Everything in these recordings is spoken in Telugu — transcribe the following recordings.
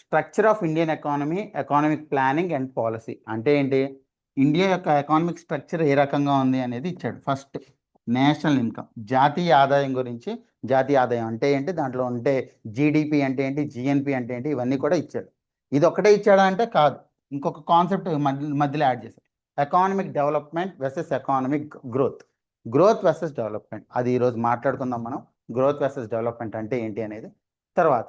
Structure of Indian economy, economic planning and policy అంటే ఏంటి, ఇండియా యొక్క ఎకానమిక్ స్ట్రక్చర్ ఏ రకంగా ఉంది అనేది ఇచ్చాడు. ఫస్ట్ నేషనల్ ఇన్కమ్, జాతీయ ఆదాయం గురించి. జాతీయ ఆదాయం అంటే ఏంటి, దాంట్లో ఉంటే జీడిపి అంటే ఏంటి, జిఎన్పి అంటే ఏంటి, ఇవన్నీ కూడా ఇచ్చాడు. ఇది ఒక్కటే ఇచ్చాడా అంటే కాదు, ఇంకొక కాన్సెప్ట్ మధ్యలో యాడ్ చేశాడు. Economic development versus economic growth, growth versus development. అది ఈరోజు మాట్లాడుకుందాం మనం, గ్రోత్ వర్సెస్ డెవలప్మెంట్ అంటే ఏంటి అనేది. తర్వాత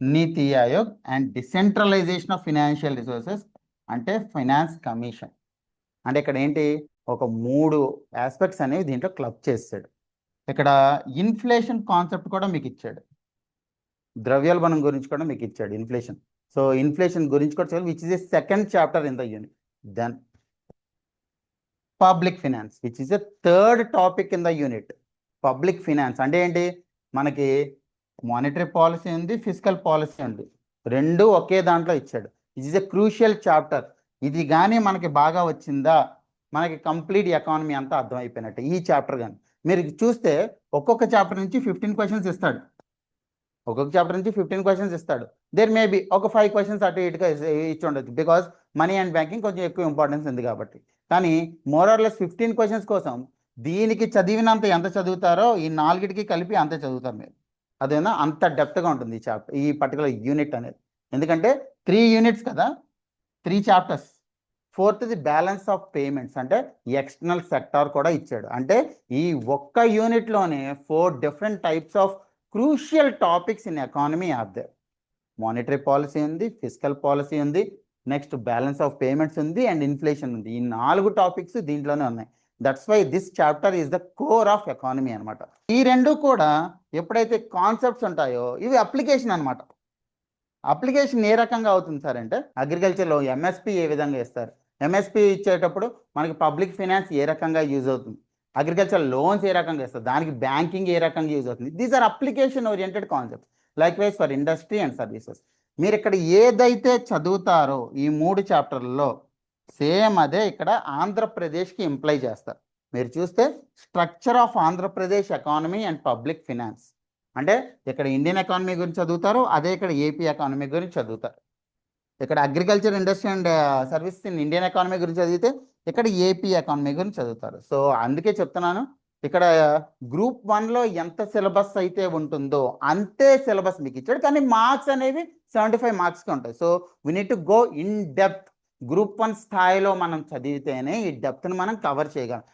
నీతి Aayog and decentralisation of financial resources అంటే ఫైనాన్స్ కమిషన్. అంటే ఇక్కడ ఏంటి, ఒక 3 ఆస్పెక్ట్స్ అనేవి దీంట్లో క్లబ్ చేస్తాడు. ఇక్కడ ఇన్ఫ్లేషన్ కాన్సెప్ట్ కూడా మీకు ఇచ్చాడు, ద్రవ్యోల్బణం గురించి కూడా మీకు ఇచ్చాడు, ఇన్ఫ్లేషన్. సో ఇన్ఫ్లేషన్ గురించి కూడా చూడాలి, which is a second chapter in the unit. Then public finance, which is a third topic in the unit. Public finance అంటే ఏంటి, మనకి మానిటరీ పాలసీ ఉంది, ఫిజికల్ పాలసీ ఉంది, రెండు ఒకే దాంట్లో ఇచ్చాడు. It is a crucial chapter. ఇది కానీ మనకి బాగా వచ్చిందా, మనకి కంప్లీట్ ఎకానమీ అంతా అర్థమైపోయినట్టు ఈ చాప్టర్. కానీ మీరు చూస్తే ఒక్కొక్క చాప్టర్ నుంచి 15 క్వశ్చన్స్ ఇస్తాడు, ఒక్కొక్క చాప్టర్ నుంచి 15 క్వశ్చన్స్ ఇస్తాడు. దేర్ మే బి ఒక 5 క్వశ్చన్స్ అటు ఇటుగా ఇచ్చి ఉండొచ్చు, బికాస్ మనీ అండ్ బ్యాంకింగ్ కొంచెం ఎక్కువ ఇంపార్టెన్స్ ఉంది కాబట్టి. కానీ మోర్ ఆర్ లెస్ 15 క్వశ్చన్స్ కోసం దీనికి చదివినంత ఎంత చదువుతారో ఈ 4టికి కలిపి అంతే చదువుతారు మీరు. అదేనా, అంత డెప్త్గా ఉంటుంది ఈ చాప్టర్, ఈ పర్టికులర్ యూనిట్ అనేది. ఎందుకంటే 3 యూనిట్స్ కదా, 3 చాప్టర్స్. ఫోర్త్ది బ్యాలెన్స్ ఆఫ్ పేమెంట్స్ అంటే ఎక్స్టర్నల్ సెక్టార్ కూడా ఇచ్చాడు. అంటే ఈ ఒక్క యూనిట్లోనే 4 different types of crucial topics in economy are there. Monetary policy ఉంది, ఫిజికల్ పాలసీ ఉంది, నెక్స్ట్ బ్యాలెన్స్ ఆఫ్ పేమెంట్స్ ఉంది, అండ్ ఇన్ఫ్లేషన్ ఉంది. ఈ 4 టాపిక్స్ దీంట్లోనే ఉన్నాయి. That's why this chapter is the core of economy అనమాట. ఈ రెండు కూడా ఎప్పుడైతే కాన్సెప్ట్స్ ఉంటాయో ఇవి అప్లికేషన్ అనమాట. అప్లికేషన్ ఏ రకంగా అవుతుంది సార్ అంటే, అగ్రికల్చర్లో ఎంఎస్పి ఏ విధంగా ఇస్తారు, ఎంఎస్పి ఇచ్చేటప్పుడు మనకి పబ్లిక్ ఫైనాన్స్ ఏ రకంగా యూజ్ అవుతుంది, అగ్రికల్చర్ లోన్స్ ఏ రకంగా ఇస్తారు, దానికి బ్యాంకింగ్ ఏ రకంగా యూజ్ అవుతుంది. These or application oriented concepts. Like wise for industry and services. మీరు ఇక్కడ ఏదైతే చదువుతారో ఈ 3 చాప్టర్లలో సేమ్ అదే ఇక్కడ ఆంధ్రప్రదేశ్కి ఇంప్లై చేస్తారు. మీరు చూస్తే structure of Andhra Pradesh economy and public finance అంటే ఇక్కడ ఇండియన్ ఎకానమీ గురించి చదువుతారు, అదే ఇక్కడ ఏపీ ఎకానమీ గురించి చదువుతారు. ఇక్కడ agriculture, industry and services in Indian economy గురించి చదివితే ఇక్కడ ఏపీ ఎకానమీ గురించి చదువుతారు. సో అందుకే చెప్తున్నాను, ఇక్కడ గ్రూప్ 1లో ఎంత సిలబస్ అయితే ఉంటుందో అంతే సిలబస్ మీకు ఇచ్చాడు. కానీ మార్క్స్ అనేవి 75 మార్క్స్కి ఉంటాయి. So we need to go in depth. Group 1 స్థాయిలో మనం చదివితేనే ఈ డెప్త్ని మనం కవర్ చేయగలం.